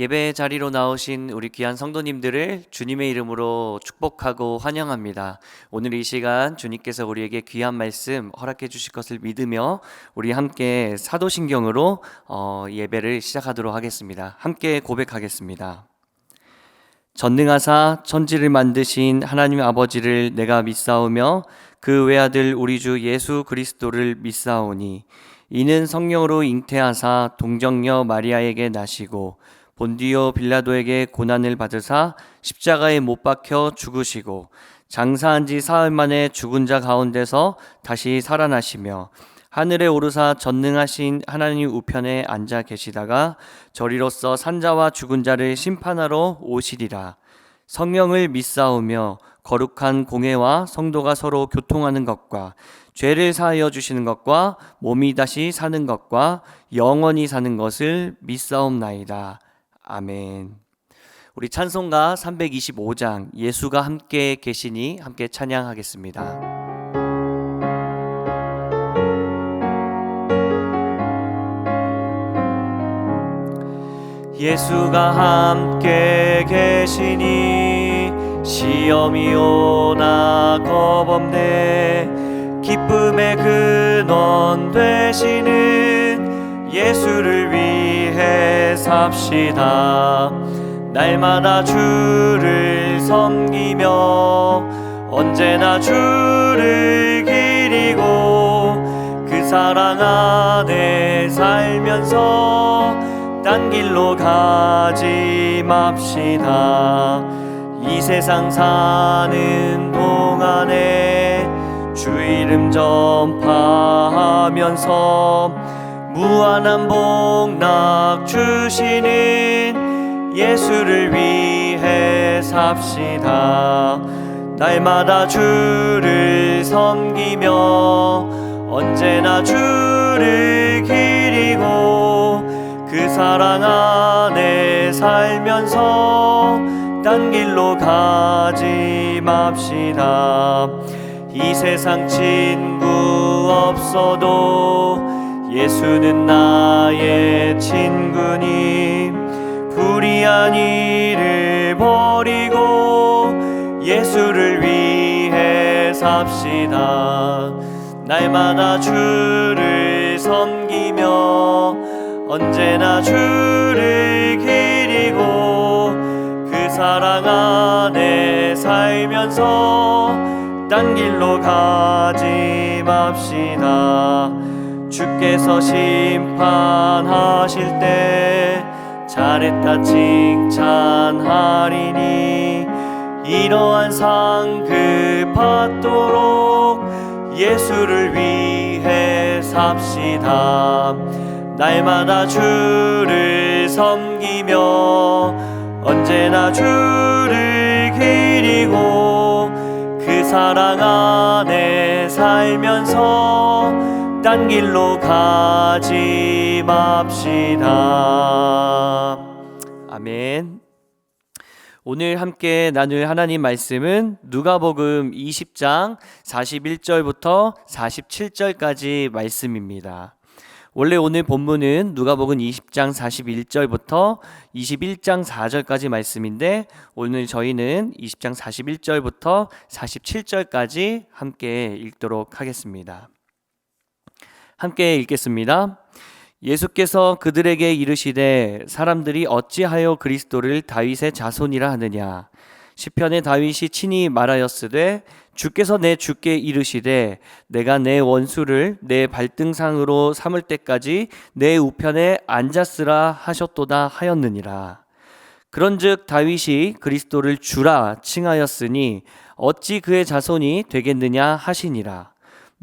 예배 자리로 나오신 우리 귀한 성도님들을 주님의 이름으로 축복하고 환영합니다. 오늘 이 시간 주님께서 우리에게 귀한 말씀 허락해 주실 것을 믿으며 우리 함께 사도신경으로 예배를 시작하도록 하겠습니다. 함께 고백하겠습니다. 전능하사 천지를 만드신 하나님 아버지를 내가 믿사오며 그 외아들 우리 주 예수 그리스도를 믿사오니 이는 성령으로 잉태하사 동정녀 마리아에게 나시고 본디오 빌라도에게 고난을 받으사 십자가에 못 박혀 죽으시고 장사한 지 사흘 만에 죽은 자 가운데서 다시 살아나시며 하늘에 오르사 전능하신 하나님 우편에 앉아 계시다가 저리로서 산자와 죽은 자를 심판하러 오시리라. 성령을 믿사오며 거룩한 공회와 성도가 서로 교통하는 것과 죄를 사하여 주시는 것과 몸이 다시 사는 것과 영원히 사는 것을 믿사옵나이다. 아멘. 우리 찬송가 325장 예수가 함께 계시니 함께 찬양하겠습니다. 예수가 함께 계시니 시험이 오나 겁없네. 기쁨의 근원 되시는 예수를 위해 삽시다. 날마다 주를 섬기며 언제나 주를 기리고 그 사랑 안에 살면서 딴 길로 가지 맙시다. 이 세상 사는 동안에 주 이름 전파하면서 무한한 복락 주시는 예수를 위해 삽시다. 날마다 주를 섬기며 언제나 주를 기리고 그 사랑 안에 살면서 딴 길로 가지 맙시다. 이 세상 친구 없어도 예수는 나의 친구니 불의한 일을 버리고 예수를 위해 삽시다. 날마다 주를 섬기며 언제나 주를 기리고 그 사랑 안에 살면서 딴 길로 가지 맙시다. 주께서 심판하실 때 잘했다 칭찬하리니 이러한 상 받도록 예수를 위해 삽시다. 날마다 주를 섬기며 언제나 주를 기리고 그 사랑 안에 살면서 딴 길로 가지 맙시다. 아멘. 오늘 함께 나눌 하나님 말씀은 누가복음 20장 41절부터 47절까지 말씀입니다. 원래 오늘 본문은 누가복음 20장 41절부터 21장 4절까지 말씀인데 오늘 저희는 20장 41절부터 47절까지 함께 읽도록 하겠습니다. 함께 읽겠습니다. 예수께서 그들에게 이르시되 사람들이 어찌하여 그리스도를 다윗의 자손이라 하느냐. 시편에 다윗이 친히 말하였으되 주께서 내 주께 이르시되 내가 내 원수를 내 발등상으로 삼을 때까지 내 우편에 앉았으라 하셨도다 하였느니라. 그런즉 다윗이 그리스도를 주라 칭하였으니 어찌 그의 자손이 되겠느냐 하시니라.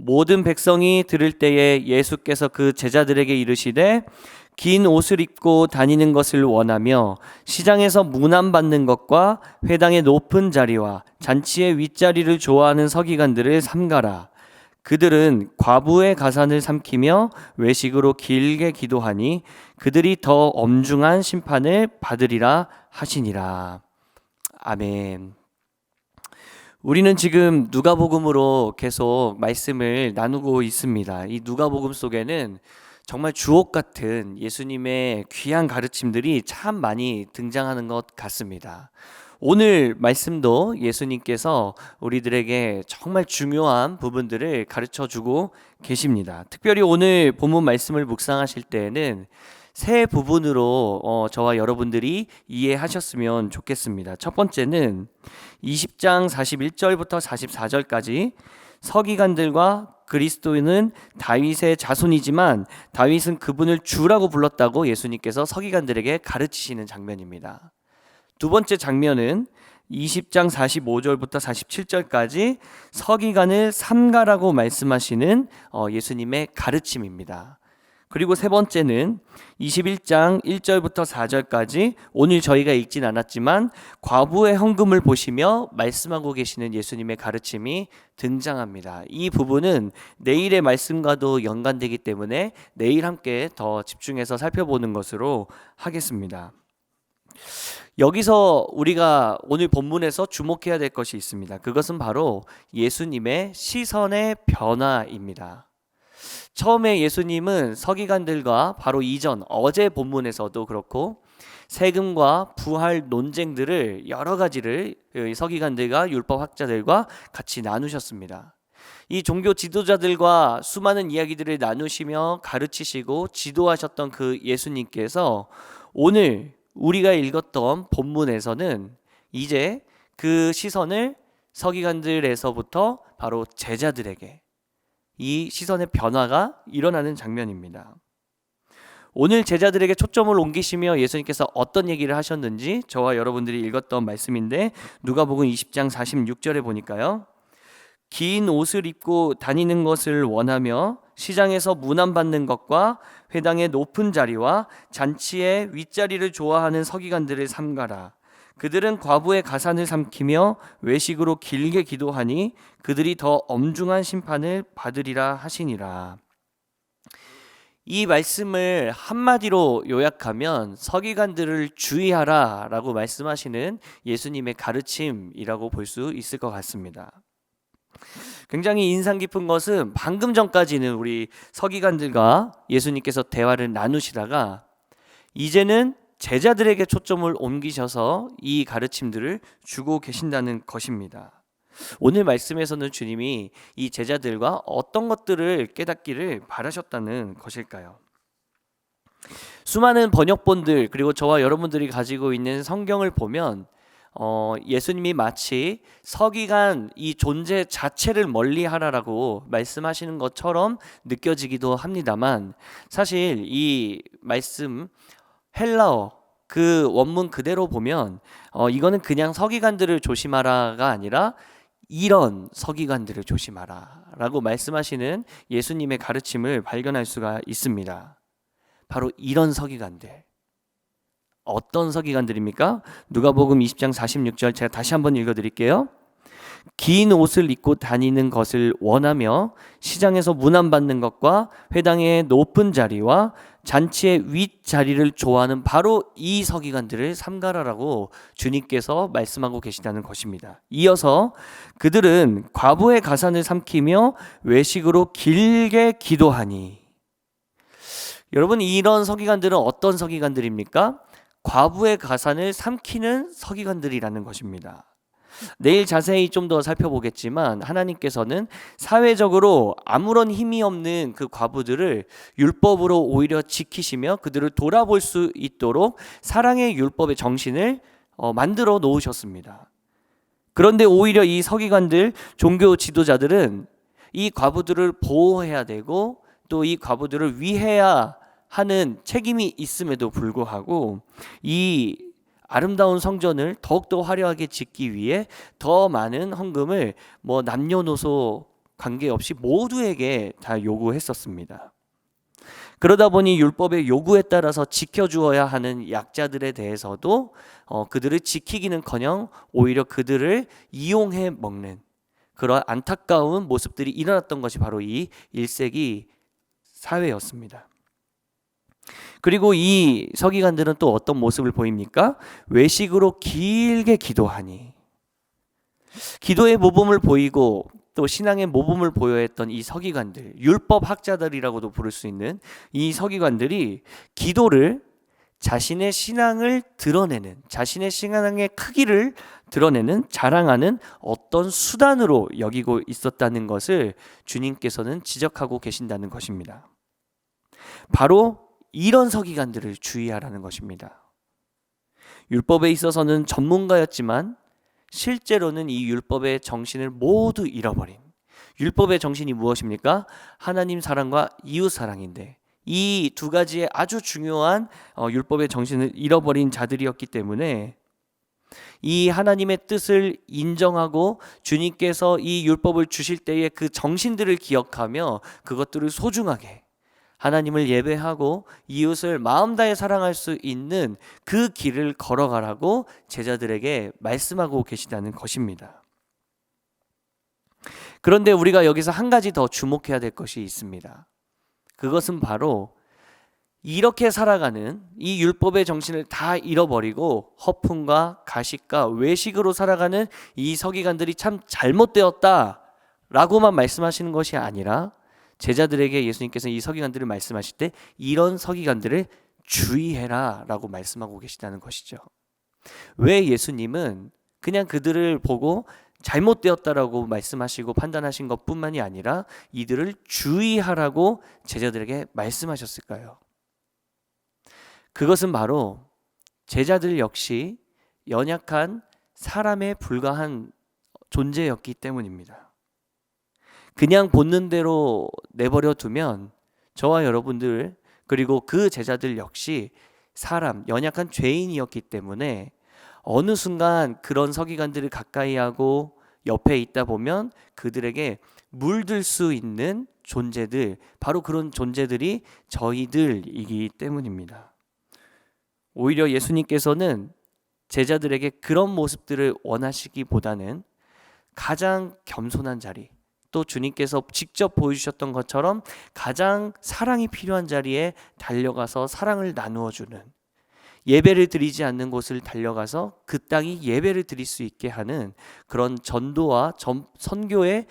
모든 백성이 들을 때에 예수께서 그 제자들에게 이르시되 긴 옷을 입고 다니는 것을 원하며 시장에서 문안받는 것과 회당의 높은 자리와 잔치의 윗자리를 좋아하는 서기관들을 삼가라. 그들은 과부의 가산을 삼키며 외식으로 길게 기도하니 그들이 더 엄중한 심판을 받으리라 하시니라. 아멘. 우리는 지금 누가복음으로 계속 말씀을 나누고 있습니다. 이 누가복음 속에는 정말 주옥 같은 예수님의 귀한 가르침들이 참 많이 등장하는 것 같습니다. 오늘 말씀도 예수님께서 우리들에게 정말 중요한 부분들을 가르쳐 주고 계십니다. 특별히 오늘 본문 말씀을 묵상하실 때에는 세 부분으로 저와 여러분들이 이해하셨으면 좋겠습니다. 첫 번째는 20장 41절부터 44절까지 서기관들과 그리스도인은 다윗의 자손이지만 다윗은 그분을 주라고 불렀다고 예수님께서 서기관들에게 가르치시는 장면입니다. 두 번째 장면은 20장 45절부터 47절까지 서기관을 삼가라고 말씀하시는 예수님의 가르침입니다. 그리고 세 번째는 21장 1절부터 4절까지 오늘 저희가 읽진 않았지만 과부의 헌금을 보시며 말씀하고 계시는 예수님의 가르침이 등장합니다. 이 부분은 내일의 말씀과도 연관되기 때문에 내일 함께 더 집중해서 살펴보는 것으로 하겠습니다. 여기서 우리가 오늘 본문에서 주목해야 될 것이 있습니다. 그것은 바로 예수님의 시선의 변화입니다. 처음에 예수님은 서기관들과 바로 이전 어제 본문에서도 그렇고 세금과 부활 논쟁들을 여러 가지를 서기관들과 율법학자들과 같이 나누셨습니다. 이 종교 지도자들과 수많은 이야기들을 나누시며 가르치시고 지도하셨던 그 예수님께서 오늘 우리가 읽었던 본문에서는 이제 그 시선을 서기관들에서부터 바로 제자들에게 이 시선의 변화가 일어나는 장면입니다. 오늘 제자들에게 초점을 옮기시며 예수님께서 어떤 얘기를 하셨는지 저와 여러분들이 읽었던 말씀인데 누가복음 20장 46절에 보니까요. 긴 옷을 입고 다니는 것을 원하며 시장에서 문안받는 것과 회당의 높은 자리와 잔치의 윗자리를 좋아하는 서기관들을 삼가라. 그들은 과부의 가산을 삼키며 외식으로 길게 기도하니 그들이 더 엄중한 심판을 받으리라 하시니라. 이 말씀을 한마디로 요약하면 서기관들을 주의하라 라고 말씀하시는 예수님의 가르침이라고 볼 수 있을 것 같습니다. 굉장히 인상 깊은 것은 방금 전까지는 우리 서기관들과 예수님께서 대화를 나누시다가 이제는 제자들에게 초점을 옮기셔서 이 가르침들을 주고 계신다는 것입니다. 오늘 말씀에서는 주님이 이 제자들과 어떤 것들을 깨닫기를 바라셨다는 것일까요? 수많은 번역본들 그리고 저와 여러분들이 가지고 있는 성경을 보면 예수님이 마치 서기관 이 존재 자체를 멀리하라라고 말씀하시는 것처럼 느껴지기도 합니다만 사실 이 말씀 헬라어 그 원문 그대로 보면 이거는 그냥 서기관들을 조심하라가 아니라 이런 서기관들을 조심하라 라고 말씀하시는 예수님의 가르침을 발견할 수가 있습니다. 바로 이런 서기관들. 어떤 서기관들입니까? 누가복음 20장 46절 제가 다시 한번 읽어드릴게요. 긴 옷을 입고 다니는 것을 원하며 시장에서 문안받는 것과 회당의 높은 자리와 잔치의 윗자리를 좋아하는 바로 이 서기관들을 삼가라라고 주님께서 말씀하고 계시다는 것입니다. 이어서 그들은 과부의 가산을 삼키며 외식으로 길게 기도하니. 여러분 이런 서기관들은 어떤 서기관들입니까? 과부의 가산을 삼키는 서기관들이라는 것입니다. 내일 자세히 좀 더 살펴보겠지만 하나님께서는 사회적으로 아무런 힘이 없는 그 과부들을 율법으로 오히려 지키시며 그들을 돌아볼 수 있도록 사랑의 율법의 정신을 만들어 놓으셨습니다. 그런데 오히려 이 서기관들, 종교 지도자들은 이 과부들을 보호해야 되고 또 이 과부들을 위해야 하는 책임이 있음에도 불구하고 이 아름다운 성전을 더욱더 화려하게 짓기 위해 더 많은 헌금을 남녀노소 관계없이 모두에게 다 요구했었습니다. 그러다 보니 율법의 요구에 따라서 지켜주어야 하는 약자들에 대해서도 그들을 지키기는커녕 오히려 그들을 이용해 먹는 그런 안타까운 모습들이 일어났던 것이 바로 이 1세기 사회였습니다. 그리고 이 서기관들은 또 어떤 모습을 보입니까? 외식으로 길게 기도하니. 기도의 모범을 보이고 또 신앙의 모범을 보여야 했던 이 서기관들, 율법 학자들이라고도 부를 수 있는 이 서기관들이 기도를 자신의 신앙을 드러내는, 자신의 신앙의 크기를 드러내는, 자랑하는 어떤 수단으로 여기고 있었다는 것을 주님께서는 지적하고 계신다는 것입니다. 바로 이런 서기관들을 주의하라는 것입니다. 율법에 있어서는 전문가였지만 실제로는 이 율법의 정신을 모두 잃어버린, 율법의 정신이 무엇입니까? 하나님 사랑과 이웃 사랑인데 이 두 가지의 아주 중요한 율법의 정신을 잃어버린 자들이었기 때문에 이 하나님의 뜻을 인정하고 주님께서 이 율법을 주실 때의 그 정신들을 기억하며 그것들을 소중하게 하나님을 예배하고 이웃을 마음 다해 사랑할 수 있는 그 길을 걸어가라고 제자들에게 말씀하고 계시다는 것입니다. 그런데 우리가 여기서 한 가지 더 주목해야 될 것이 있습니다. 그것은 바로 이렇게 살아가는 이 율법의 정신을 다 잃어버리고 허풍과 가식과 외식으로 살아가는 이 서기관들이 참 잘못되었다 라고만 말씀하시는 것이 아니라 제자들에게 예수님께서 이 서기관들을 말씀하실 때 이런 서기관들을 주의해라 라고 말씀하고 계시다는 것이죠. 왜 예수님은 그냥 그들을 보고 잘못되었다라고 말씀하시고 판단하신 것뿐만이 아니라 이들을 주의하라고 제자들에게 말씀하셨을까요? 그것은 바로 제자들 역시 연약한 사람에 불과한 존재였기 때문입니다. 그냥 본능대로 내버려 두면 저와 여러분들 그리고 그 제자들 역시 사람, 연약한 죄인이었기 때문에 어느 순간 그런 서기관들을 가까이 하고 옆에 있다 보면 그들에게 물들 수 있는 존재들, 바로 그런 존재들이 저희들이기 때문입니다. 오히려 예수님께서는 제자들에게 그런 모습들을 원하시기보다는 가장 겸손한 자리, 또 주님께서 직접 보여주셨던 것처럼 가장 사랑이 필요한 자리에 달려가서 사랑을 나누어 주는, 예배를 드리지 않는 곳을 달려가서 그 땅이 예배를 드릴 수 있게 하는 그런 전도와 선교의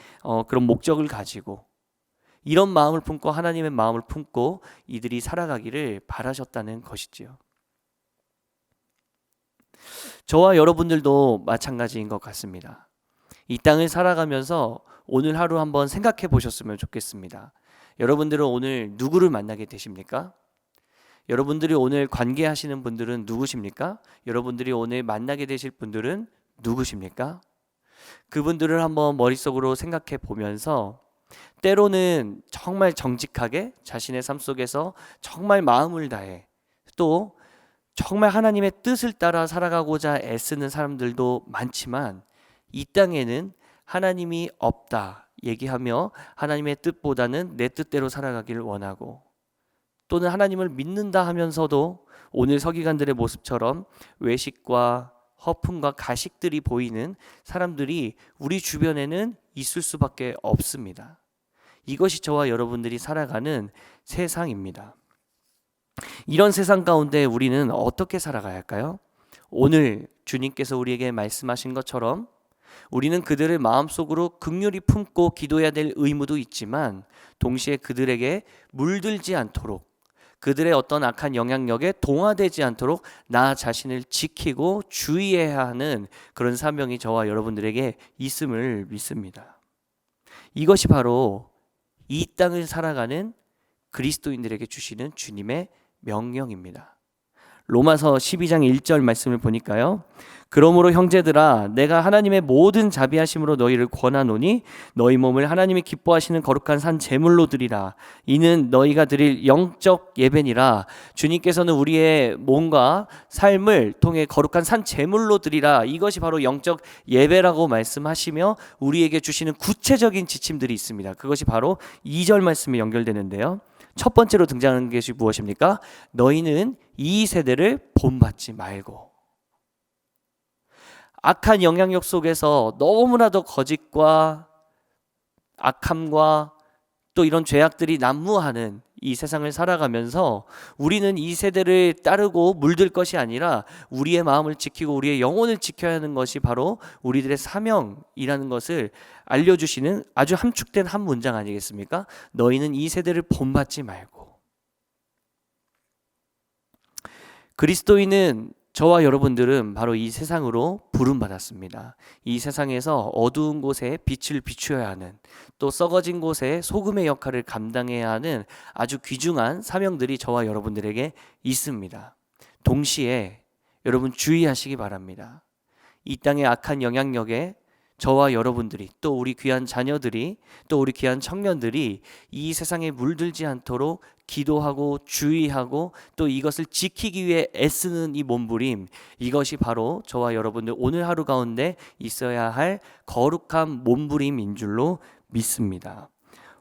그런 목적을 가지고 이런 마음을 품고 하나님의 마음을 품고 이들이 살아가기를 바라셨다는 것이지요. 저와 여러분들도 마찬가지인 것 같습니다. 이 땅을 살아가면서 오늘 하루 한번 생각해 보셨으면 좋겠습니다. 여러분들은 오늘 누구를 만나게 되십니까? 여러분들이 오늘 관계하시는 분들은 누구십니까? 여러분들이 오늘 만나게 되실 분들은 누구십니까? 그분들을 한번 머릿속으로 생각해 보면서 때로는 정말 정직하게 자신의 삶 속에서 정말 마음을 다해 또 정말 하나님의 뜻을 따라 살아가고자 애쓰는 사람들도 많지만 이 땅에는 하나님이 없다 얘기하며 하나님의 뜻보다는 내 뜻대로 살아가기를 원하고 또는 하나님을 믿는다 하면서도 오늘 서기관들의 모습처럼 외식과 허풍과 가식들이 보이는 사람들이 우리 주변에는 있을 수밖에 없습니다. 이것이 저와 여러분들이 살아가는 세상입니다. 이런 세상 가운데 우리는 어떻게 살아가야 할까요? 오늘 주님께서 우리에게 말씀하신 것처럼 우리는 그들을 마음속으로 긍휼히 품고 기도해야 될 의무도 있지만 동시에 그들에게 물들지 않도록 그들의 어떤 악한 영향력에 동화되지 않도록 나 자신을 지키고 주의해야 하는 그런 사명이 저와 여러분들에게 있음을 믿습니다. 이것이 바로 이 땅을 살아가는 그리스도인들에게 주시는 주님의 명령입니다. 로마서 12장 1절 말씀을 보니까요. 그러므로 형제들아 내가 하나님의 모든 자비하심으로 너희를 권하노니 너희 몸을 하나님이 기뻐하시는 거룩한 산 제물로 드리라. 이는 너희가 드릴 영적 예배니라. 주님께서는 우리의 몸과 삶을 통해 거룩한 산 제물로 드리라. 이것이 바로 영적 예배라고 말씀하시며 우리에게 주시는 구체적인 지침들이 있습니다. 그것이 바로 2절 말씀이 연결되는데요. 첫 번째로 등장하는 것이 무엇입니까? 너희는 이 세대를 본받지 말고. 악한 영향력 속에서 너무나도 거짓과 악함과 또 이런 죄악들이 난무하는 이 세상을 살아가면서 우리는 이 세대를 따르고 물들 것이 아니라 우리의 마음을 지키고 우리의 영혼을 지켜야 하는 것이 바로 우리들의 사명이라는 것을 알려주시는 아주 함축된 한 문장 아니겠습니까? 너희는 이 세대를 본받지 말고. 그리스도인은 저와 여러분들은 바로 이 세상으로 부름받았습니다. 이 세상에서 어두운 곳에 빛을 비추어야 하는, 또 썩어진 곳에 소금의 역할을 감당해야 하는 아주 귀중한 사명들이 저와 여러분들에게 있습니다. 동시에 여러분 주의하시기 바랍니다. 이 땅의 악한 영향력에 저와 여러분들이, 또 우리 귀한 자녀들이, 또 우리 귀한 청년들이 이 세상에 물들지 않도록 기도하고 주의하고 또 이것을 지키기 위해 애쓰는 이 몸부림, 이것이 바로 저와 여러분들 오늘 하루 가운데 있어야 할 거룩한 몸부림인 줄로 믿습니다.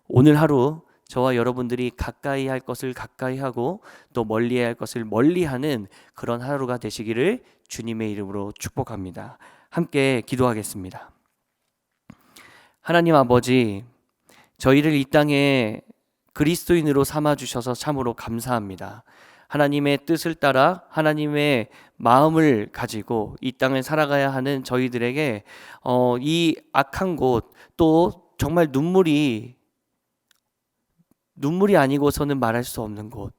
오늘 하루 저와 여러분들이 가까이 할 것을 가까이 하고 또 멀리 할 것을 멀리하는 그런 하루가 되시기를 주님의 이름으로 축복합니다. 함께 기도하겠습니다. 하나님 아버지, 저희를 이 땅에 그리스도인으로 삼아주셔서 참으로 감사합니다. 하나님의 뜻을 따라 하나님의 마음을 가지고 이 땅을 살아가야 하는 저희들에게 이 악한 곳, 또 정말 눈물이 아니고서는 말할 수 없는 곳,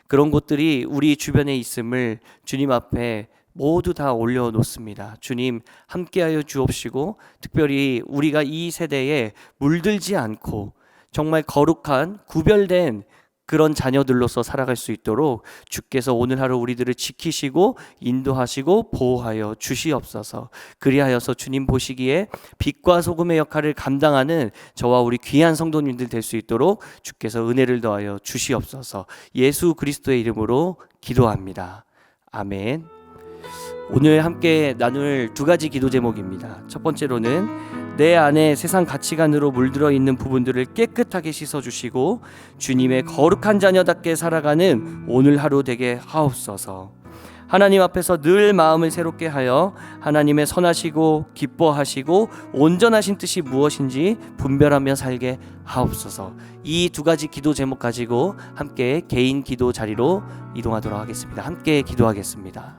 그런 곳들이 우리 주변에 있음을 주님 앞에 모두 다 올려놓습니다. 주님 함께하여 주옵시고, 특별히 우리가 이 세대에 물들지 않고 정말 거룩한 구별된 그런 자녀들로서 살아갈 수 있도록 주께서 오늘 하루 우리들을 지키시고 인도하시고 보호하여 주시옵소서. 그리하여서 주님 보시기에 빛과 소금의 역할을 감당하는 저와 우리 귀한 성도님들 될 수 있도록 주께서 은혜를 더하여 주시옵소서. 예수 그리스도의 이름으로 기도합니다. 아멘. 오늘 함께 나눌 두 가지 기도 제목입니다. 첫 번째로는 내 안에 세상 가치관으로 물들어 있는 부분들을 깨끗하게 씻어주시고 주님의 거룩한 자녀답게 살아가는 오늘 하루 되게 하옵소서. 하나님 앞에서 늘 마음을 새롭게 하여 하나님의 선하시고 기뻐하시고 온전하신 뜻이 무엇인지 분별하며 살게 하옵소서. 이 두 가지 기도 제목 가지고 함께 개인 기도 자리로 이동하도록 하겠습니다. 함께 기도하겠습니다.